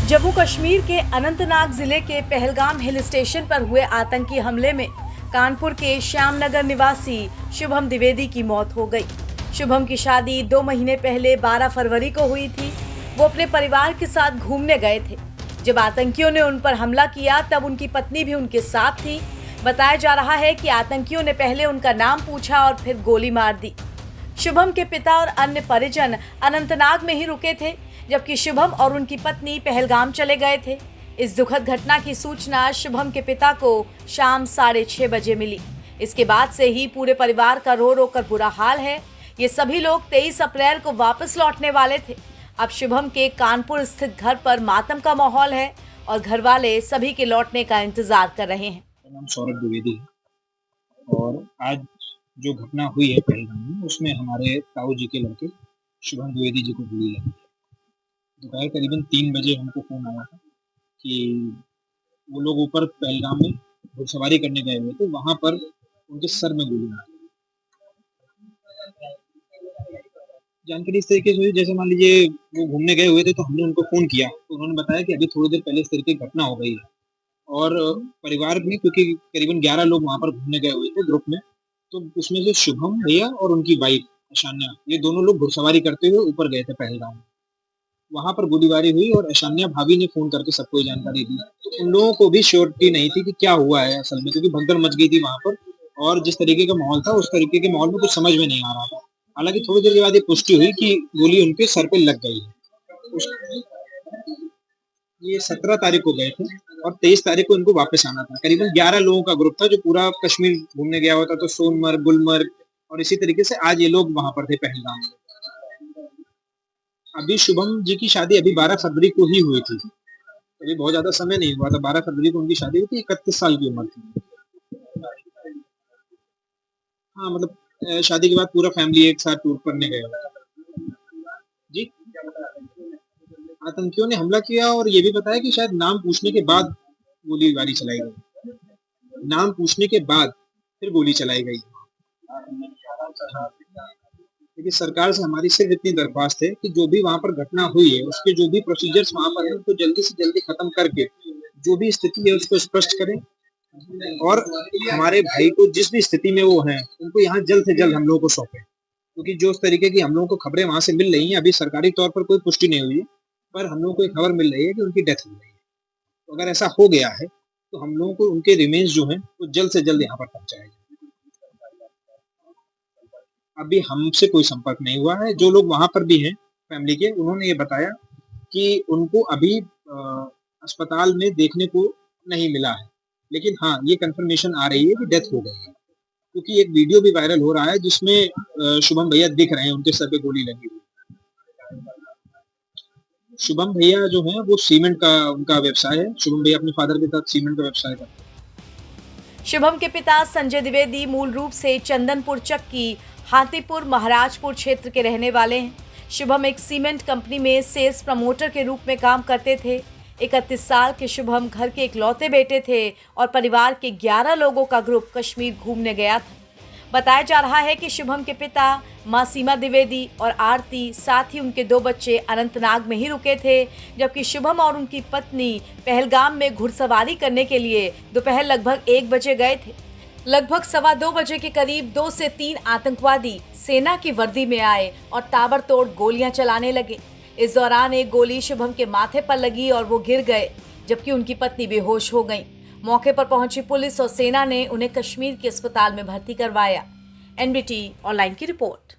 जम्मू कश्मीर के अनंतनाग जिले के पहलगाम हिल स्टेशन पर हुए आतंकी हमले में कानपुर के श्यामनगर निवासी शुभम द्विवेदी की मौत हो गई। शुभम की शादी 2 महीने पहले 12 फरवरी को हुई थी। वो अपने परिवार के साथ घूमने गए थे। जब आतंकियों ने उन पर हमला किया तब उनकी पत्नी भी उनके साथ थी। बताया जा रहा है कि आतंकियों ने पहले उनका नाम पूछा और फिर गोली मार दी। शुभम के पिता और अन्य परिजन अनंतनाग में ही रुके थे, जबकि शुभम और उनकी पत्नी पहलगाम चले गए थे। इस दुखद घटना की सूचना शुभम के पिता को शाम 6:30 बजे मिली। इसके बाद से ही पूरे परिवार का रो रो कर बुरा हाल है। ये सभी लोग 23 अप्रैल को वापस लौटने वाले थे। अब शुभम के कानपुर स्थित घर पर मातम का माहौल है और घर वाले सभी के लौटने का इंतजार कर रहे हैं। मेरा नाम सौरभ द्विवेदी है और आज जो घटना हुई है पहलगाम में, उसमें हमारे ताऊ जी के लड़के शुभम द्विवेदी जी को गोली लगी। दोपहर करीबन 3 बजे हमको फ़ोन आया था कि वो लोग ऊपर पहलगाम में घुड़सवारी करने गए हुए थे, वहाँ पर उनके सर में गोली मारी। जानकारी इस तरीके से हुई, जैसे मान लीजिए वो घूमने गए हुए थे तो हमने उनको फ़ोन किया तो उन्होंने बताया कि अभी थोड़ी देर पहले इस तरीके की घटना हो गई है। और परिवार में, क्योंकि करीबन 11 लोग वहाँ पर घूमने गए हुए थे ग्रुप में, तो उसमें से शुभम भैया और उनकी वाइफ ईशान्या, ये दोनों लोग घुड़सवारी करते हुए ऊपर गए थे पहलगाम। वहाँ पर गोलीबारी हुई और ईशान्या भाभी ने फ़ोन करके सबको ये जानकारी दी। तो उन लोगों को भी श्योरिटी नहीं थी कि क्या हुआ है असल में, क्योंकि भगदड़ मच गई थी वहाँ पर और जिस तरीके का माहौल था उस तरीके के माहौल में कुछ समझ में नहीं आ रहा था। हालाँकि थोड़ी देर के बाद ये पुष्टि हुई कि गोली उनके सर पे लग गई है। ये 17 तारीख को गए थे और 23 तारीख को इनको वापस आना था। करीबन 11 लोगों का ग्रुप था जो पूरा कश्मीर घूमने गया हुआ था, तो सोनमर्ग, गुलमर्ग और इसी तरीके से आज ये लोग वहाँ पर थे पहलगाम में। अभी शुभम जी की शादी अभी 12 फरवरी को ही हुई थी। अभी बहुत ज़्यादा समय नहीं हुआ था, 12 फरवरी को उनकी शादी हुई थी, 31 साल की उम्र थी। हाँ, मतलब शादी के बाद पूरा फैमिली एक साथ टूर करने गए हुए थे। जी, आतंकियों ने हमला किया और ये भी बताया कि शायद नाम पूछने के बाद गोलीबारी चलाई गई। नाम पूछने के बाद फिर गोली चलाई गई। देखिए, सरकार से हमारी सिर्फ इतनी दरख्वास्त है कि जो भी वहाँ पर घटना हुई है, उसके जो भी प्रोसीजर्स वहाँ पर हैं, उनको जल्दी से जल्दी खत्म करके जो भी स्थिति है उसको स्पष्ट करें और हमारे भाई को जिस भी स्थिति में वो हैं, उनको यहाँ जल्द से जल्द हम लोगों को सौंपें। क्योंकि जो उस तरीके की हम लोगों को खबरें वहाँ से मिल रही हैं, अभी सरकारी तौर पर कोई पुष्टि नहीं हुई है, पर हम लोगों को एक खबर मिल रही है कि उनकी डेथ हो गई है। तो अगर ऐसा हो गया है, तो हम लोगों को उनके रिमेन्स जो हैं, वो जल्द से जल्द यहाँ पर पहुँचाए जाएँ। अभी हमसे कोई संपर्क नहीं हुआ है। जो लोग वहाँ पर भी हैं फैमिली के, उन्होंने ये बताया कि उनको अभी अस्पताल में देखने को नहीं मिला है। लेकिन हाँ, ये कन्फर्मेशन आ रही है कि डेथ हो गई है। क्योंकि एक वीडियो भी वायरल हो रहा है जिसमें शुभम भैया दिख रहे हैं, उनके सर पे गोली लगी हुई। शुभम भैया जो हैं वो सीमेंट का उनका व्यवसाय है। शुभम भैया अपने फादर के साथ सीमेंट का व्यवसाय करते हैं। शुभम के पिता संजय द्विवेदी मूल रूप से चंदनपुर चक्की, हाथीपुर, महाराजपुर क्षेत्र के रहने वाले हैं। शुभम एक सीमेंट कंपनी में सेल्स प्रमोटर के रूप में काम करते थे। 31 साल के शुभम घर के इकलौते बेटे थे और परिवार के 11 लोगों का ग्रुप कश्मीर घूमने गया था। बताया जा रहा है कि शुभम के पिता मां सीमा द्विवेदी और आरती, साथ ही उनके 2 बच्चे अनंतनाग में ही रुके थे, जबकि शुभम और उनकी पत्नी पहलगाम में घुड़सवारी करने के लिए दोपहर लगभग 1 बजे गए थे। लगभग 2:15 बजे के करीब 2 से 3 आतंकवादी सेना की वर्दी में आए और ताबड़तोड़ गोलियां चलाने लगे। इस दौरान एक गोली शुभम के माथे पर लगी और वो गिर गए, जबकि उनकी पत्नी बेहोश हो गई। मौके पर पहुंची पुलिस और सेना ने उन्हें कश्मीर के अस्पताल में भर्ती करवाया। एनबीटी ऑनलाइन की रिपोर्ट।